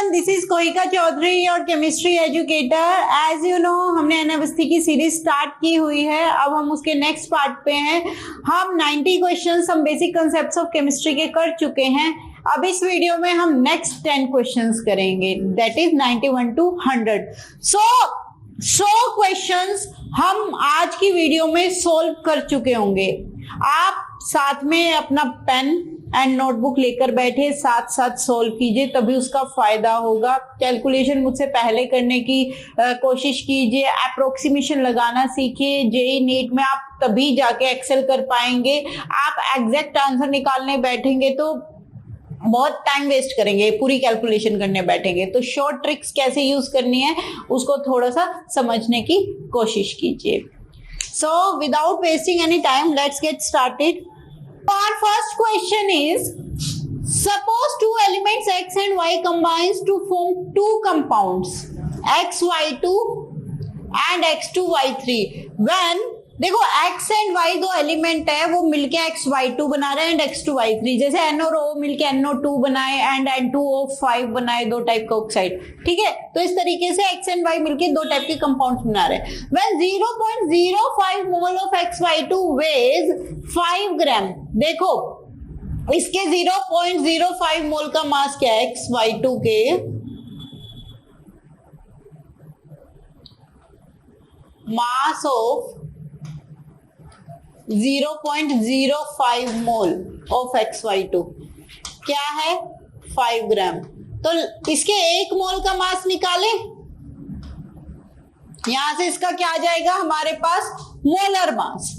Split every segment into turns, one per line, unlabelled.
Everyone, this is Kohika Chaudhary, your chemistry educator. As you know, हमने अनावस्थी की सीरीज स्टार्ट की हुई है। अब हम उसके नेक्स्ट पार्ट पे हैं। हम 90 क्वेश्चंस हम बेसिक कंसेप्ट्स ऑफ केमिस्ट्री के कर चुके हैं। अब इस वीडियो में हम नेक्स्ट 10 क्वेश्चंस करेंगे, that is 91 to 100। So questions हम आज की वीडियो में सोल्व कर चुके होंगे। आप साथ में अपना पेन एंड नोटबुक लेकर बैठे, साथ साथ सोल्व कीजिए, तभी उसका फायदा होगा। कैलकुलेशन मुझसे पहले करने की कोशिश कीजिए, अप्रोक्सीमेशन लगाना सीखिए। जेईई नीट में आप तभी जाके एक्सेल कर पाएंगे। आप एग्जैक्ट आंसर निकालने बैठेंगे तो बहुत टाइम वेस्ट करेंगे, पूरी कैलकुलेशन करने बैठेंगे। तो शॉर्ट ट्रिक्स कैसे यूज करनी है उसको थोड़ा सा समझने की कोशिश कीजिए। So without wasting any time, let's get started. Our first question is, suppose two elements X and Y combines to form two compounds, XY2 and X2Y3. When देखो X and Y दो एलिमेंट है, वो मिलके XY2 बना रहे हैं and X2Y3। जैसे N और O मिलके NO2 बनाए एंड N2O5 बनाए, दो टाइप का ऑक्साइड। ठीक है, तो इस तरीके से X एंड Y मिलके दो टाइप के कंपाउंड्स बना रहे हैं। When 0.05 mole of XY2 weighs 5 ग्राम, देखो इसके 0.05 मोल का मास क्या है XY2 के, mass of 0.05 mole of XY2 क्या है 5 ग्राम। तो इसके 1 मोल का मास निकाले, यहां से इसका क्या आ जाएगा हमारे पास मोलर मास।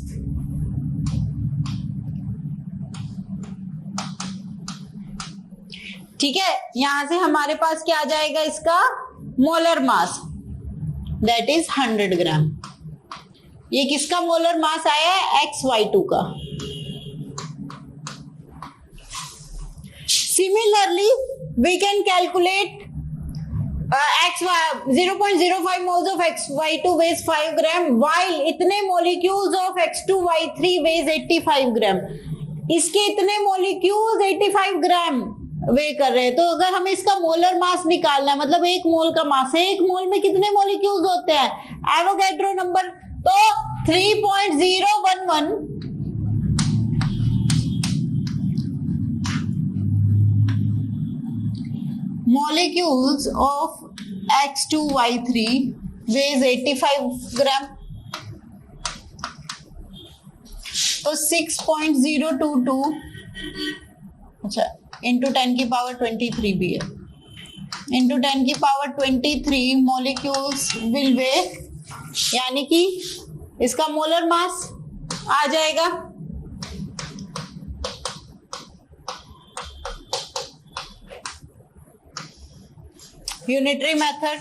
ठीक है, यहां से हमारे पास क्या आ जाएगा इसका molar mass, that is 100 gram. ये किसका मोलर मास आया है XY2 का। Similarly we can calculate 0.05 moles of XY2 weighs 5 gram, while इतने molecules of X2Y3 weighs 85 gram. इसके इतने मोलिक्यूल्स 85 ग्राम वे कर रहे हैं। तो अगर हमें इसका मोलर मास निकालना है, मतलब 1 मोल का मास है, 1 मोल में कितने मोलिक्यूल्स होते हैं, एवोगैड्रो नंबर, तो 3.011 molecules of X2Y3 weighs 85 ग्राम। तो 6.022 अच्छा इंटू 10 की पावर 23 भी है, इंटू 10 की पावर 23 मॉलिक्यूल्स विल वे, यानी कि इसका मोलर मास आ जाएगा यूनिटरी मेथड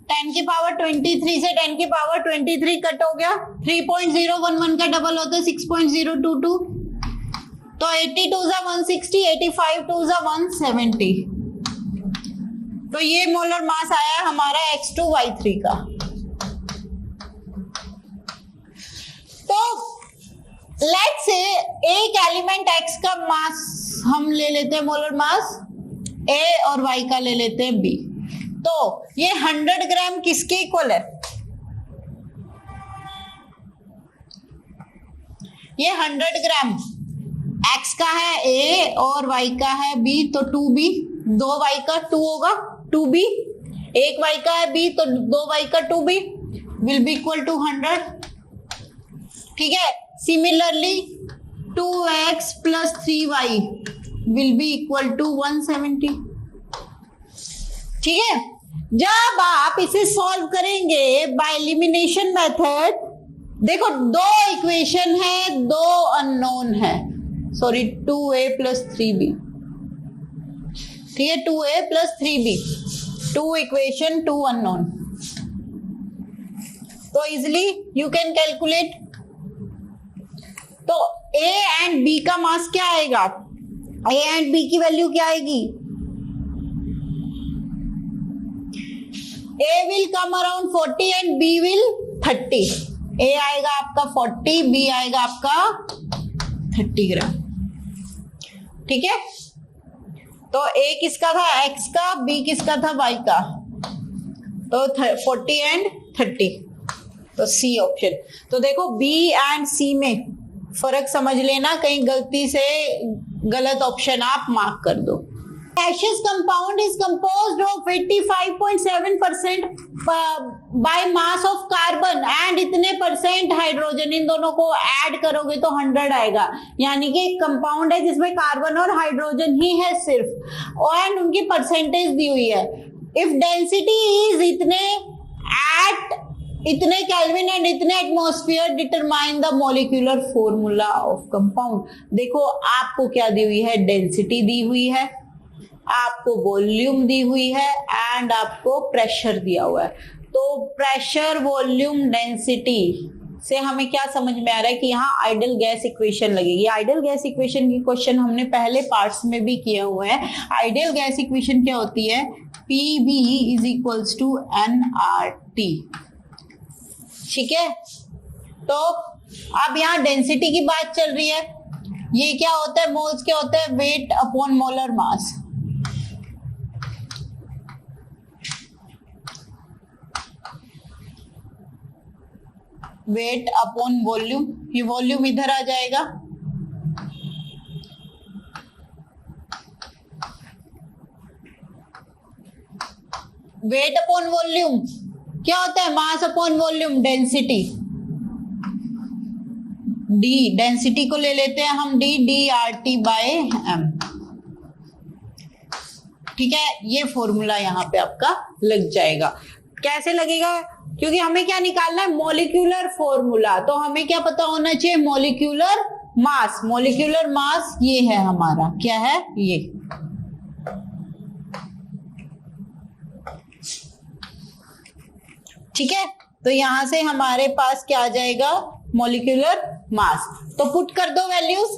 10 की पावर 23 से 10 की पावर 23 कट हो गया, 3.011 का डबल होता है 6.022, तो 82 सा 160, 85 2 सा 170। तो ये मोलर मास आया हमारा X2Y3 का। तो लेट्स से एक एलिमेंट X का मास हम ले लेते हैं, मोलर मास A, और Y का ले लेते हैं B। तो ये 100 ग्राम किसके इक्वल है, ये 100 ग्राम X का है A और Y का है B, तो 2B, 2 Y का 2 होगा 2B, 1 Y का है B, तो 2 Y का 2B will be equal to 100। ठीक है, similarly 2X plus 3Y will be equal to 170। ठीक है, जब आप इसे सॉल्व करेंगे बाय एलिमिनेशन मेथड, देखो 2 इक्वेशन है, 2 अननोन है, सॉरी 2A प्लस 3B। ठीक है, 2A plus 3B, 2 equation 2 unknown. तो इजिली यू कैन कैलकुलेट। तो A एंड B का मास क्या आएगा, A एंड B की वैल्यू क्या आएगी, A will come around 40 and B will 30। A आएगा आपका 40, B आएगा आपका 30 ग्राम। ठीक है, तो A किसका था, X का, B किसका था, Y का, तो 40 एंड 30, तो C ऑप्शन। तो देखो B एंड C में फर्क समझ लेना, कहीं गलती से गलत ऑप्शन आप मार्क कर दो। Gaseous compound is composed of 85.7% by mass of carbon and इतने परसेंट हाइड्रोजन, इन दोनों को ऐड करोगे तो 100 आएगा, यानी कि एक कंपाउंड है जिसमें कार्बन और हाइड्रोजन ही है सिर्फ, और उनकी परसेंटेज दी हुई है। इफ डेंसिटी इज इतने एट इतने केल्विन एंड इतने atmosphere, determine the molecular formula of compound. देखो आपको क्या दी हुई है, डेंसिटी दी हुई है, आपको वॉल्यूम दी हुई है एंड आपको प्रेशर दिया हुआ है। तो प्रेशर, वॉल्यूम, डेंसिटी से हमें क्या समझ में आ रहा है कि यहाँ आइडियल गैस इक्वेशन लगेगी। आइडियल गैस इक्वेशन की क्वेश्चन हमने पहले पार्ट्स में भी किए हुए हैं। आइडियल गैस इक्वेशन क्या होती है, PV is equals to nRT, ठीक है। तो अब यहाँ डेंसिटी की बात चल रही है, ये क्या होता है, मोल्स क्या होता है, weight upon molar mass. Weight upon volume, ये वॉल्यूम इधर आ जाएगा, वेट अपॉन वॉल्यूम क्या होता है, mass upon volume, density. D, density को ले लेते हैं हम डी, DRT बाय M, ठीक है। ये फॉर्मूला यहाँ पे आपका लग जाएगा। कैसे लगेगा, क्योंकि हमें क्या निकालना है, मॉलिक्यूलर फॉर्मूला। तो हमें क्या पता होना चाहिए, मॉलिक्यूलर मास। मॉलिक्यूलर मास ये है हमारा, क्या है ये, ठीक है। तो यहां से हमारे पास क्या आ जाएगा, मॉलिक्यूलर मास। तो पुट कर दो वैल्यूज।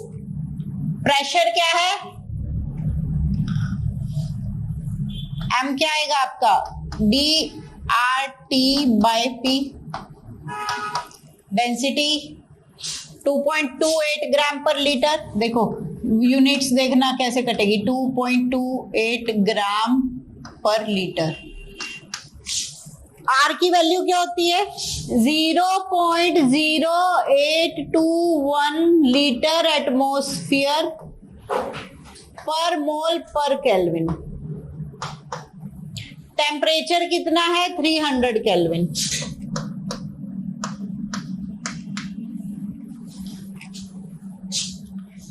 प्रेशर क्या है, M क्या आएगा आपका, DRT बाय P। डेंसिटी 2.28 ग्राम पर लीटर। देखो यूनिट्स देखना कैसे कटेगी, 2.28 ग्राम पर लीटर। R की वैल्यू क्या होती है, 0.0821 लीटर एटमॉस्फेयर पर मोल पर केल्विन। टेम्परेचर कितना है, 300 केल्विन।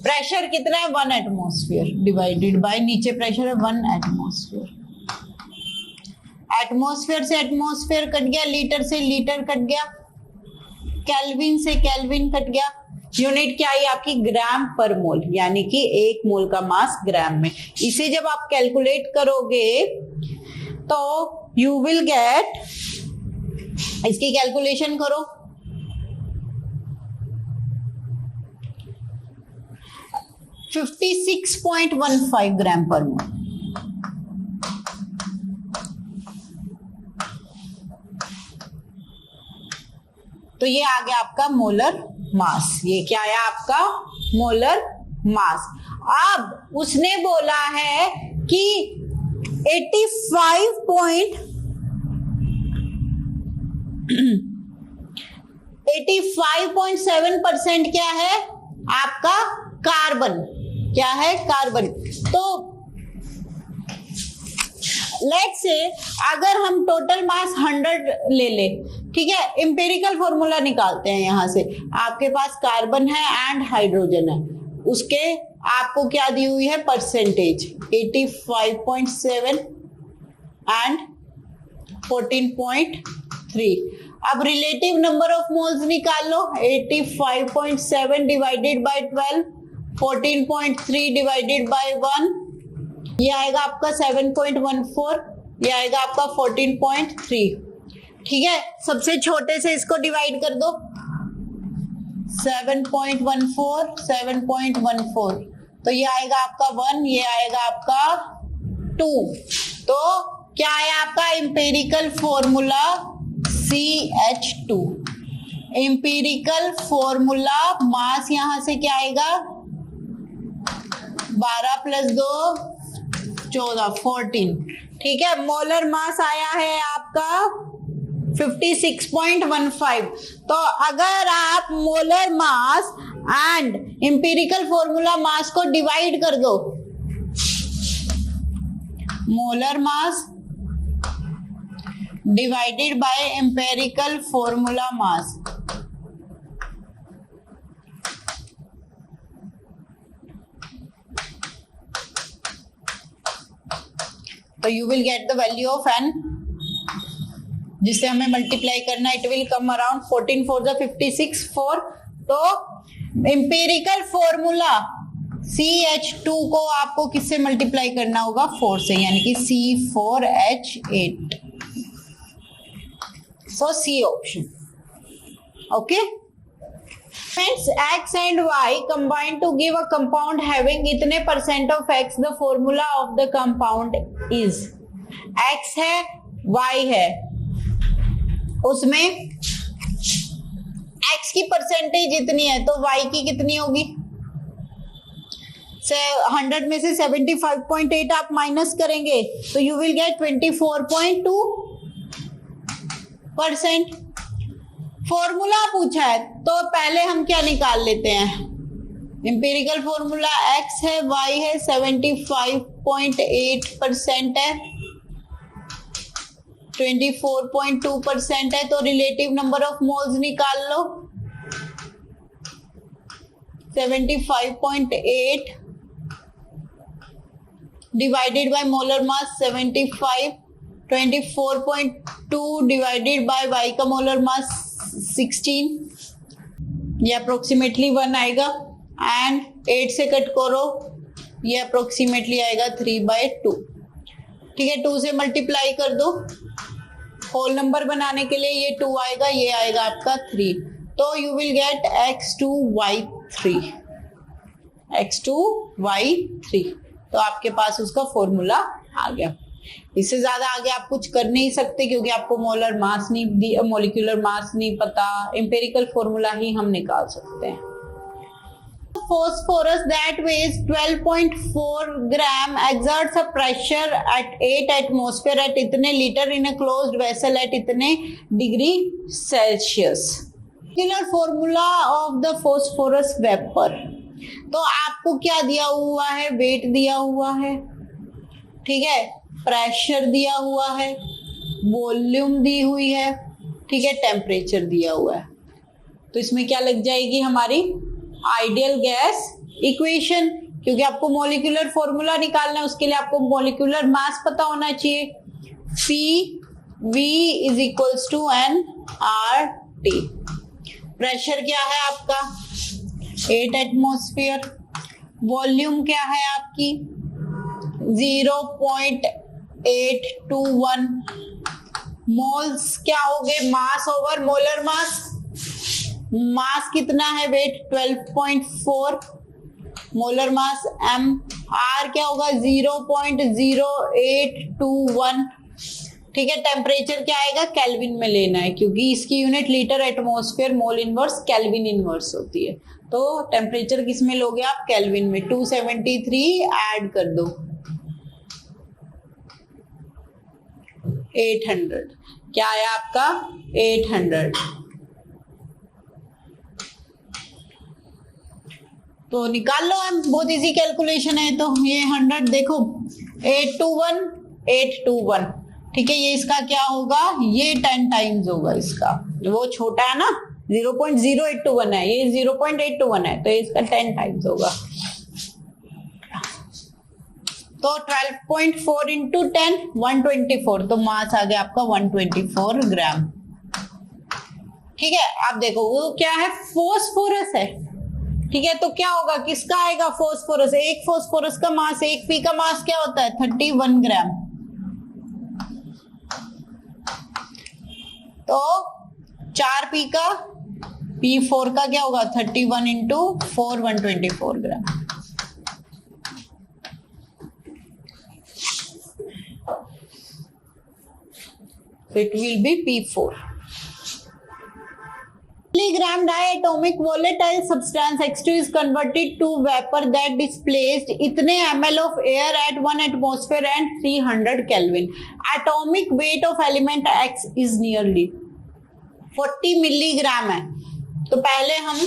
प्रेशर कितना है, 1 एटमॉस्फेयर डिवाइडेड बाय, नीचे प्रेशर है 1 एटमॉस्फेयर। एटमॉस्फेयर से एटमॉस्फेयर कट गया, लीटर से लीटर कट गया, केल्विन से केल्विन कट गया। यूनिट क्या आई आपकी, ग्राम पर मोल, यानी कि 1 मोल का मास ग्राम में। इसे जब आप कैलकुलेट करोगे तो यू विल गेट, इसकी कैलकुलेशन करो, 56.15 ग्राम पर मोल। तो ये आ गया आपका मोलर मास। ये क्या आया आपका, मोलर मास। अब उसने बोला है कि 85.7% क्या है आपका, कार्बन। क्या है, कार्बन। तो लेट्स से अगर हम टोटल मास 100 ले ले, ठीक है, इंपेरिकल फॉर्मूला निकालते हैं। यहां से आपके पास कार्बन है एंड हाइड्रोजन है, उसके आपको क्या दी हुई है, परसेंटेज 85.7 एंड 14.3। अब रिलेटिव नंबर ऑफ मोल्स निकाल लो, 85.7 डिवाइडेड बाय 12, 14.3 डिवाइडेड बाय 1, ये आएगा आपका 7.14, ये आएगा आपका 14.3, ठीक है। सबसे छोटे से इसको डिवाइड कर दो, 7.14, 7.14, तो ये आएगा आपका 1, ये आएगा आपका 2। तो क्या है आपका empirical formula, CH2। Empirical formula mass यहां से क्या आएगा, 12 प्लस 2 14, 14। ठीक है, मोलर मास आया है आपका 56.15। तो अगर आप molar mass and empirical formula mass को डिवाइड कर दो, molar mass divided by empirical formula mass, तो you will get the value of N, जिससे हमें मल्टीप्लाई करना, इट विल कम अराउंड 14 4 जा 56 4। तो एम्पिरिकल फॉर्मूला CH2 को आपको किससे मल्टीप्लाई करना होगा? 4 से, यानी कि C4H8। So C option. Okay friends, X and Y combine to give a compound having इतने % of X, the formula of the compound is, X है Y है, उसमें X की परसेंटेज इतनी है तो Y की कितनी होगी? 100 में से 75.8 आप माइनस करेंगे तो यू विल गेट 24.2%। फॉर्मूला पूछा है तो पहले हम क्या निकाल लेते हैं? एम्पिरिकल फॉर्मूला X है, Y है, 75.8% है, 24.2% है, तो रिलेटिव नंबर ऑफ मोल्स निकाल लो। 75.8 divided by molar mass 75, 24.2 divided by Y का मोलर मास 16, ये अप्रोक्सीमेटली 1 आएगा, एंड 8 से कट करो, ये अप्रोक्सीमेटली आएगा 3/2। ठीक है, 2 से मल्टीप्लाई कर दो, होल नंबर बनाने के लिए ये 2 आएगा, ये आएगा आपका 3, तो you will gate X2Y3, X2Y3। तो आपके पास उसका फॉर्मूला आ गया। इससे ज्यादा आगे आप कुछ कर नहीं सकते क्योंकि आपको मोलर मास नहीं, मोलिकुलर मास नहीं पता, एम्पिरिकल फॉर्मूला ही हम निकाल सकते हैं। Phosphorus that weighs 12.4 gram exerts a pressure at 8 atmosphere at इतने litre in a closed vessel at इतने degree Celsius. Molecular formula of the phosphorus vapor, तो आपको क्या दिया हुआ है? वेट दिया हुआ है, ठीक है, प्रेशर दिया हुआ है, वॉल्यूम दी हुई है, ठीक है, टेम्परेचर दिया हुआ है। तो इसमें क्या लग जाएगी हमारी? आइडियल गैस इक्वेशन, क्योंकि आपको मॉलिक्यूलर फॉर्मूला निकालना है, उसके लिए आपको मॉलिक्यूलर मास पता होना चाहिए। PV is equals to nRT। Pressure क्या है आपका? 8 एटमॉस्फेयर। वॉल्यूम क्या है आपकी? 0.821। मोल्स क्या हो गए? मास ओवर मोलर मास। मास कितना है? Weight 12.4, molar mass m। r क्या होगा? 0.0821। ठीक है, टेम्परेचर क्या आएगा? केल्विन में लेना है क्योंकि इसकी unit litre atmosphere mole inverse kelvin inverse होती है। तो टेम्परेचर किस में लोगे आप? केल्विन में। 273 ऐड कर दो, 800। क्या आया आपका? 800। तो निकाल लो, हम बहुत इजी कैलकुलेशन है। तो ये 100 देखो, 821, ठीक है, ये इसका क्या होगा? ये 10 टाइम्स होगा इसका। वो छोटा है ना, 0.0821 है, ये 0.821 है, तो इसका 10 टाइम्स होगा। तो 12.4 इंटू 10, 124। तो मास आ गया आपका 124 ग्राम। ठीक है, आप देखो वो क्या है? फोस्फोरस है। ठीक है, तो क्या होगा? किसका आएगा? फोस्फोरस। एक फोस्फोरस का मास, एक पी का मास क्या होता है? 31 ग्राम। तो 4 पी का, P4 का क्या होगा? 31 into 4, 124 gram. It will be P4। milligram diatomic volatile substance X2 is converted to vapor that displaced इतने ml of air at 1 atmosphere and 300 Kelvin. Atomic weight of element X is nearly 40 milligram है. तो पहले हम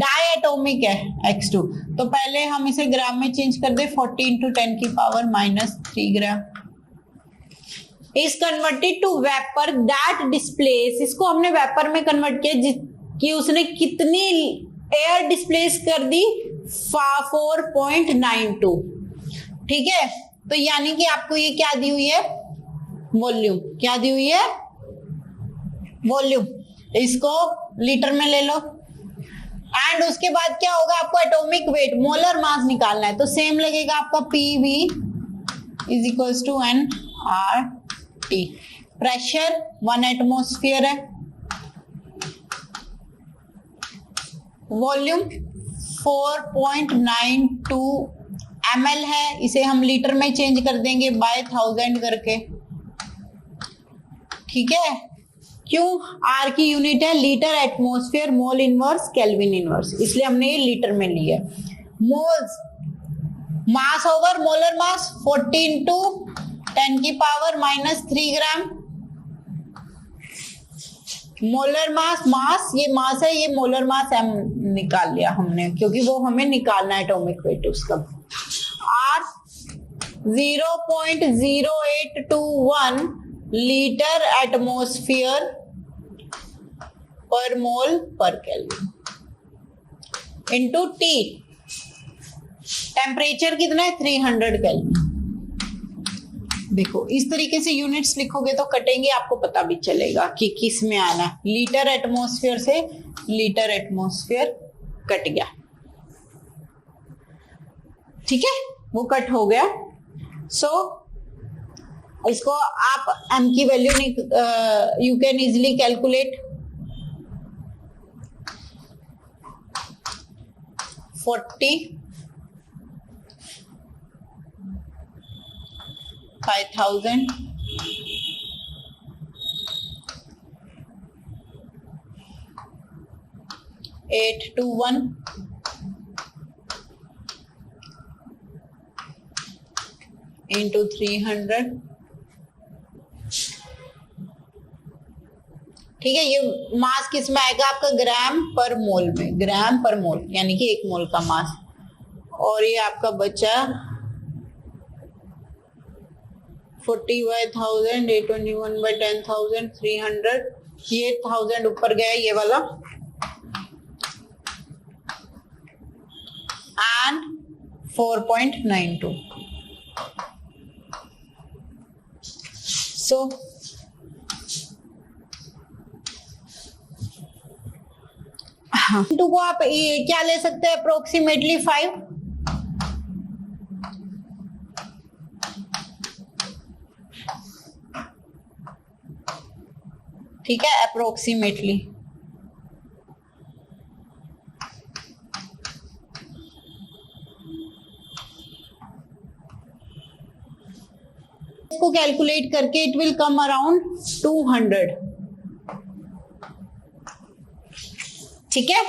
diatomic है X2, तो पहले हम इसे ग्राम में चेंज कर दे. 40 इंटू 10 की power -3 gram is converted to vapour that displace. इसको हमने वेपर में कन्वर्ट किया कि उसने कितनी एयर डिस्प्लेस कर दी 4.92. ठीक है, तो यानी कि आपको ये क्या दी हुई है, वॉल्यूम. क्या दी हुई है, वॉल्यूम. इसको लीटर में ले लो. एंड उसके बाद क्या होगा, आपको एटॉमिक वेट मोलर मास निकालना है. तो सेम लगेगा आपका PV is equals to N R T. Pressure 1 atmosphere है, वॉल्यूम 4.92 ml है. इसे हम लीटर में चेंज कर देंगे बाय 1000 करके. ठीक है, क्यों, आर की यूनिट है litre, atmosphere, mole inverse, kelvin inverse, इसलिए हमने ये लीटर में लिया. मोल्स, मास ओवर मोलर मास 40 इंटू 10 की पावर -3 ग्राम. मोलर मास, मास ये मास है, ये मोलर मास एम निकाल लिया हमने क्योंकि वो हमें निकालना है एटॉमिक वेट उसका. आर 0.0821 लीटर एटमॉस्फेयर पर मोल पर केल्विन इंटू टी. टेम्परेचर कितना है, 300 केल्विन. देखो इस तरीके से यूनिट्स लिखोगे तो कटेंगे, आपको पता भी चलेगा कि किस में आना. लीटर एटमॉस्फेयर से लीटर एटमॉस्फेयर कट गया. ठीक है, वो कट हो गया. सो इसको आप m की value you can easily calculate. 40 5000 821 into 300. ठीक है, ये मास किस में आएगा आपका, ग्राम पर मोल में. ग्राम पर मोल यानी कि 1 मोल का मास. और ये आपका बचा 40/1000 821/10,000 300. ये 1000 ऊपर गया ये वाला. एंड 4.92. सो टू को आप क्या ले सकते हैं, अप्रोक्सीमेटली 5. ठीक है, अप्रोक्सीमेटली. इसको कैलकुलेट करके इट विल कम अराउंड 200. ठीक है,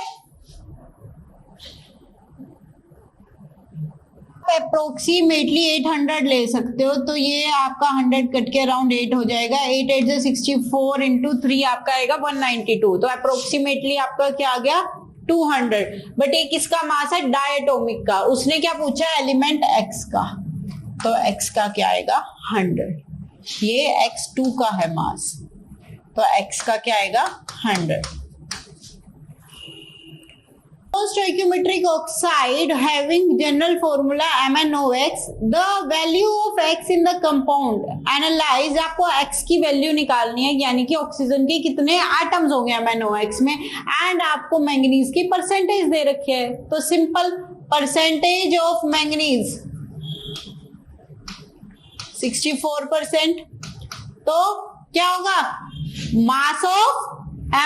अप्रोक्सीमेटली 800 ले सकते हो. तो ये आपका 100 कट के अराउंड 8 हो जाएगा. 8 8 से 64 इंटू 3 आपका आएगा 192. तो अप्रोक्सीमेटली आपका क्या आ गया, 200. बट ये किसका मास है, डायटोमिक का. उसने क्या पूछा, एलिमेंट एक्स का. तो एक्स का क्या आएगा, 100. ये X2 का है मास, तो एक्स का क्या आएगा, 100. Stoichiometric oxide having general formula MnOx, the value of X in the compound analyze. आपको X की वैल्यू निकालनी है, यानी कि ऑक्सीजन के कितने एटम्स हो गए MnOx में, एंड आपको मैंगनीज की परसेंटेज दे रखी है. तो सिंपल, परसेंटेज ऑफ मैंगनीज 64%. तो क्या होगा, मास ऑफ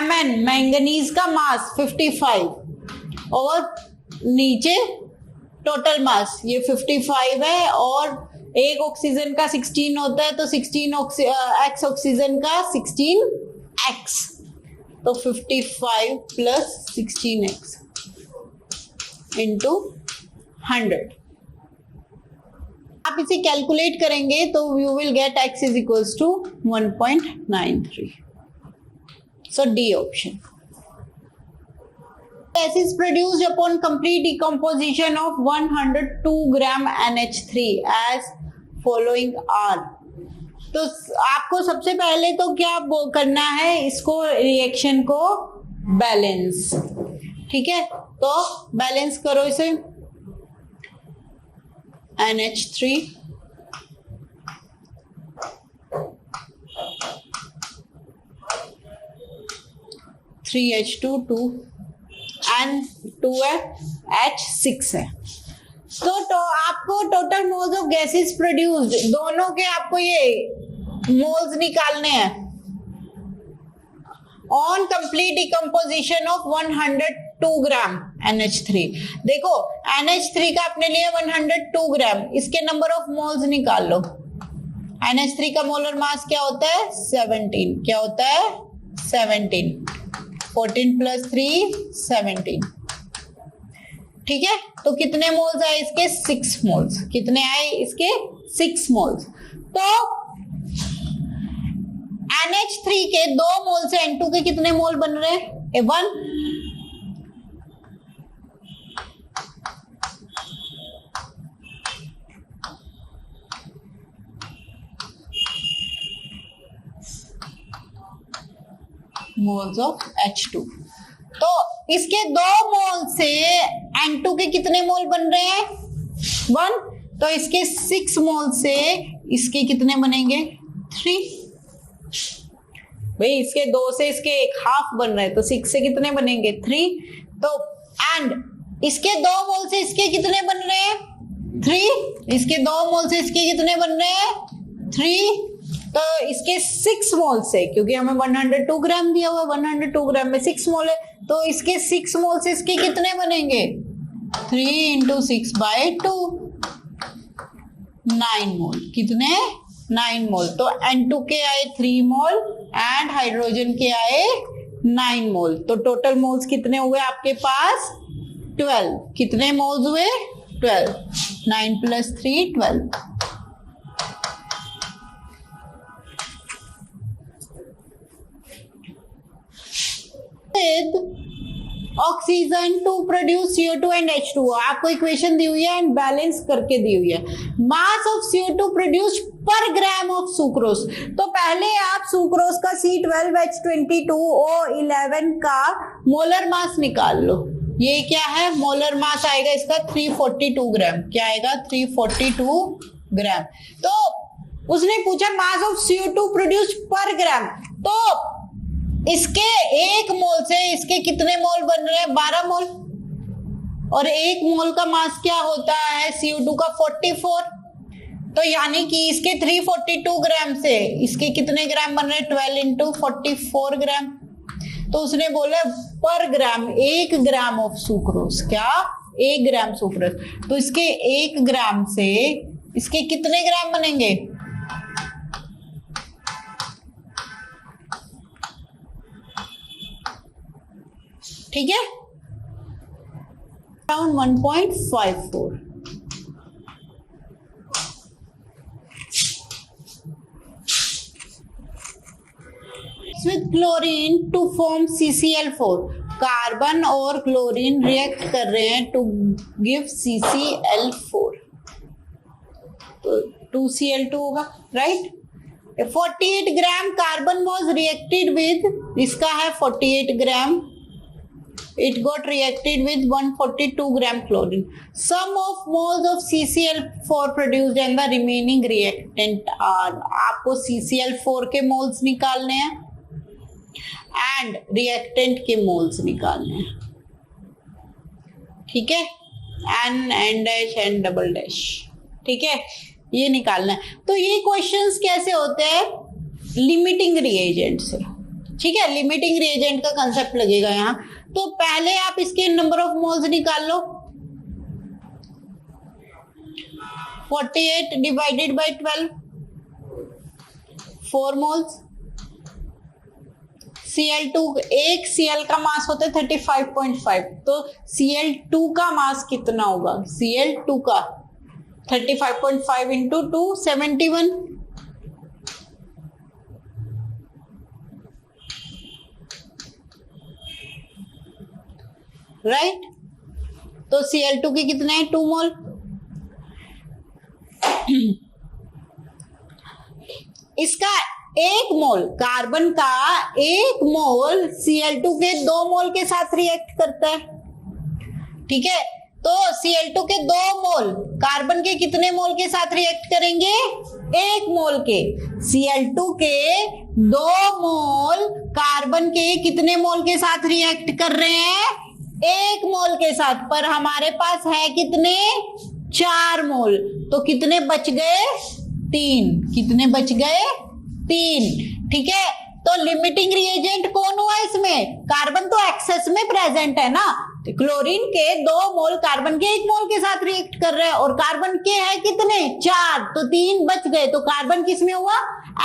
Mn, मैंगनीज का मास 55 और नीचे टोटल मास ये 55 है, और एक ऑक्सीजन का 16 होता है, तो 16 एक्स ऑक्सीजन का 16 एक्स. तो 55 प्लस 16x इंटू 100। आप इसे कैलकुलेट करेंगे तो you will get x is equals to 1.93। So D option. Gases produced upon complete decomposition of 102 gram NH3 as following are। तो आपको सबसे पहले तो क्या करना है, इसको रिएक्शन को बैलेंस, ठीक है। तो बैलेंस करो इसे, NH3 3H2 2 एंड 2 है, H6 है। तो आपको total moles of gases produced, दोनों के आपको ये मोल्स निकालने हैं on complete decomposition of 102 gram NH3। देखो NH3 का आपने लिया 102 ग्राम, इसके नंबर ऑफ मोल्स निकाल लो। NH3 का मोलर मास क्या होता है 17, क्या होता है 17, 14 प्लस 3 17, ठीक है। तो कितने मोल्स आए इसके 6 मोल्स, कितने आए इसके 6 मोल्स। तो NH3 के 2 मोल से N2 के कितने मोल बन रहे हैं 1, मोल्स ऑफ H2। तो इसके 2 मोल से N2 के कितने मोल बन रहे हैं 1, तो इसके 6 मोल से इसके कितने बनेंगे 3। भाई इसके 2 से इसके 1/2 बन रहे हैं, तो 6 से कितने बनेंगे 3। तो एंड इसके 2 मोल से इसके कितने बन रहे हैं 3, इसके 2 मोल से इसके कितने बन रहे हैं 3। तो इसके 6 मोल से, क्योंकि हमें 102 ग्राम दिया हुआ, 102 ग्राम में 6 मोल है, तो इसके 6 मोल से इसके कितने बनेंगे 3 × 6/2 9 मोल, कितने 9 मोल। तो N2 के आए 3 मोल एंड हाइड्रोजन के आए 9 मोल। तो टोटल मोल्स कितने हुए आपके पास 12, कितने मोल्स हुए 12, 9 + 3 12। Oxygen to produce CO2 and H2O, आपको इक्वेशन दी हुई है एंड बैलेंस करके दी हुई है। मास ऑफ CO2 प्रोड्यूस पर ग्राम ऑफ सुक्रोज। तो पहले आप सुक्रोज का C12H22O11 का मोलर मास निकाल लो। ये क्या है मोलर मास आएगा इसका 342 ग्राम, क्या आएगा 342 ग्राम। तो उसने पूछा मास ऑफ CO2 प्रोड्यूस पर ग्राम, तो इसके 1 मोल से इसके कितने मोल बन रहे हैं 12 मोल, और 1 मोल का मास क्या होता है CO2 का 44। तो यानी कि इसके 342 ग्राम से इसके कितने ग्राम बन रहे हैं 12 × 44 ग्राम। तो उसने बोला पर ग्राम 1 ग्राम ऑफ सुक्रोज, क्या 1 ग्राम सुक्रोज। तो इसके 1 ग्राम से इसके कितने ग्राम बनेंगे ठीक है around 1.54। With chlorine to form CCl4, carbon और क्लोरीन रिएक्ट कर रहे हैं टू गिव CCl4, तो 2Cl2 होगा right. 48 gram carbon was reacted with, इसका है 48 ग्राम, it got reacted with 142 gram chlorine. Sum of moles of CCl4 produced and the remaining reactant are, आपको CCl4 के मोल्स निकालने हैं एंड रिएक्टेंट के moles निकालने हैं, ठीक है N N dash N double dash, ठीक है ये निकालना है। तो ये क्वेश्चंस कैसे होते हैं लिमिटिंग रिएजेंट से, ठीक है लिमिटिंग रिएजेंट का कंसेप्ट लगेगा यहाँ। तो पहले आप इसके नंबर ऑफ मोल्स निकाल लो, 48 डिवाइडेड बाय 12 4 मोल्स, Cl2 एक Cl का मास होता है 35.5, तो Cl2 का मास कितना होगा? Cl2 का 35.5 इंटू 2 71, राइट। तो Cl2 के कितने हैं? 2 मोल। इसका 1 मोल, कार्बन का 1 मोल Cl2 के 2 मोल के साथ रिएक्ट करता है, ठीक है। तो Cl2 के 2 मोल कार्बन के कितने मोल के साथ रिएक्ट करेंगे? 1 मोल के। Cl2 के 2 मोल कार्बन के कितने मोल के साथ रिएक्ट कर रहे हैं? 1 मोल के साथ। पर हमारे पास है कितने? 4 मोल। तो कितने बच गए? 3। कितने बच गए? 3, ठीक है। तो लिमिटिंग रिएजेंट कौन हुआ इसमें? कार्बन तो एक्सेस में प्रेजेंट है ना, तो क्लोरीन के 2 मोल कार्बन के 1 मोल के साथ रिएक्ट कर रहे हैं, और कार्बन के है कितने? 4, तो 3 बच गए। तो कार्बन किस में हुआ?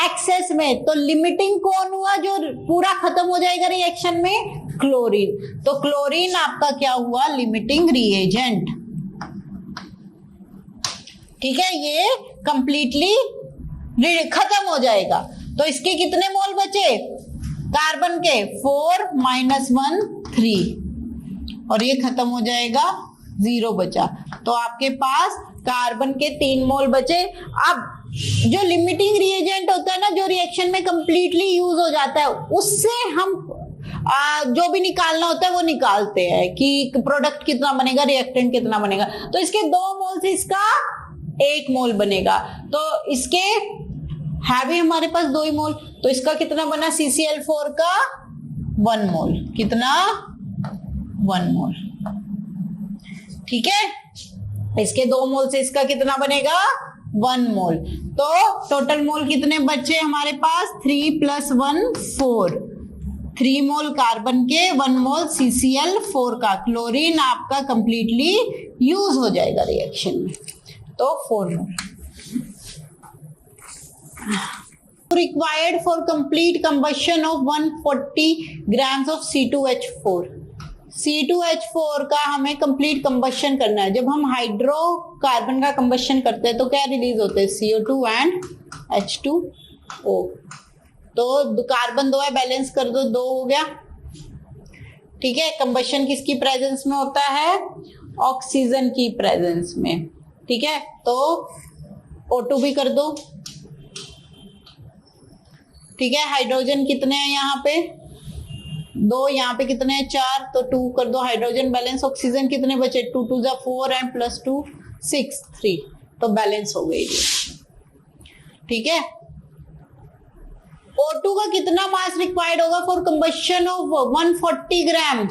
एक्सेस में। तो लिमिटिंग कौन हुआ जो पूरा खत्म हो जाएगा रिएक्शन में? क्लोरीन। तो क्लोरीन आपका क्या हुआ? लिमिटिंग रिएजेंट, ठीक है। ये कंप्लीटली खत्म हो जाएगा। तो इसके कितने मोल बचे? कार्बन के 4 - 1 3, और ये खत्म हो जाएगा, 0 बचा। तो आपके पास कार्बन के 3 मोल बचे। अब जो लिमिटिंग रिएजेंट होता है ना, जो रिएक्शन में कंप्लीटली यूज हो जाता है, उससे हम जो भी निकालना होता है वो निकालते हैं कि प्रोडक्ट कितना बनेगा, रिएक्टेंट कितना बनेगा। तो इसके 2 मोल से इसका 1 मोल बनेगा। तो इसके है भी हमारे पास 2 ही मोल, तो इसका कितना बना? CCl4 का 1 मोल। कितना? 1 मोल, ठीक है। इसके 2 मोल से इसका कितना बनेगा? 1 मोल। तो टोटल मोल कितने बचे हमारे पास? 3 + 1 4। 3 मोल कार्बन के, 1 मोल CCl4 का। क्लोरीन आपका कंप्लीटली यूज हो जाएगा रिएक्शन में, तो 4 मोल। Required for complete combustion of 140 grams of C2H4। C2H4 का हमें कंप्लीट कंबशन करना है। जब हम हाइड्रोकार्बन का कंबशन करते हैं तो क्या रिलीज होते हैं? CO2 and H2O। तो कार्बन 2 है, बैलेंस कर दो, 2 हो गया, ठीक है। कंबशन किसकी प्रेजेंस में होता है? ऑक्सीजन की प्रेजेंस में, ठीक है। तो O2 भी कर दो, ठीक है। हाइड्रोजन कितने हैं यहाँ पे? 2, यहाँ पे कितने हैं? 4, तो 2 कर दो। Hydrogen balance. ऑक्सीजन कितने बचे? 2 × 2 = 4 एंड +2 6 3, तो बैलेंस हो गई, ठीक है। O2 का कितना मास रिक्वायर्ड होगा for combustion of 140 gram?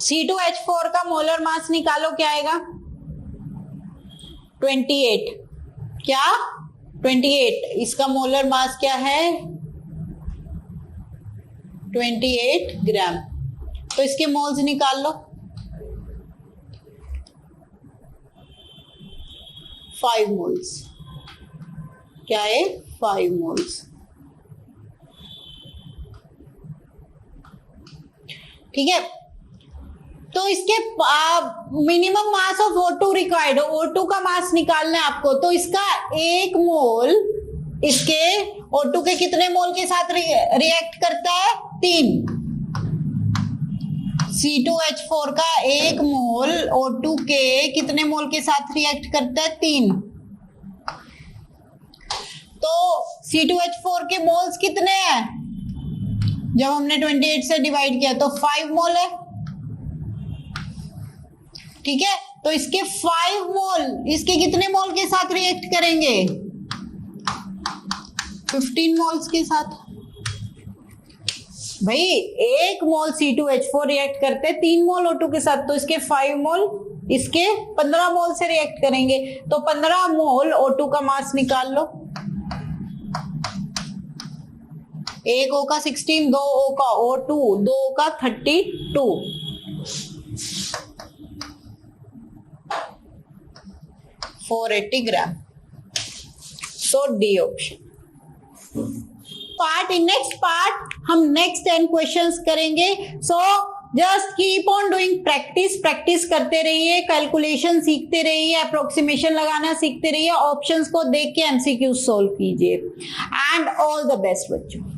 C2H4 का मोलर मास निकालो, क्या आएगा? 28। क्या? 28। इसका मोलर मास क्या है? 28 ग्राम। तो इसके मोल्स निकाल लो। 5 मोल्स। क्या है? 5 मोल्स, ठीक है। तो इसके minimum mass of O2 required, O2 का मास निकालना है आपको। तो इसका 1 मोल इसके O2 के कितने मोल के साथ रिएक्ट करता है? 3। C2H4 का 1 मोल O2 के कितने मोल के साथ रिएक्ट करता है? 3। तो C2H4 के मोल्स कितने हैं? जब हमने 28 से डिवाइड किया तो 5 मोल है, ठीक है। तो इसके 5 मोल इसके कितने मोल के साथ रिएक्ट करेंगे? 15 मोल्स के साथ। भाई 1 मोल C2H4 रिएक्ट करते 3 मोल O2 के साथ, तो इसके 5 मोल इसके 15 मोल से रिएक्ट करेंगे। तो 15 मोल O2 का मास निकाल लो। 1 O का 16, 2 O का O2, 2 O का 32, 480 ग्राम। So D option. Part, in next part हम नेक्स्ट 10 क्वेश्चंस करेंगे. So just keep on doing practice करते रहिए, कैलकुलेशन सीखते रहिए, अप्रोक्सीमेशन लगाना सीखते रहिए, ऑप्शंस को देख के एमसीक्यू सोल्व कीजिए. एंड ऑल द बेस्ट बच्चों.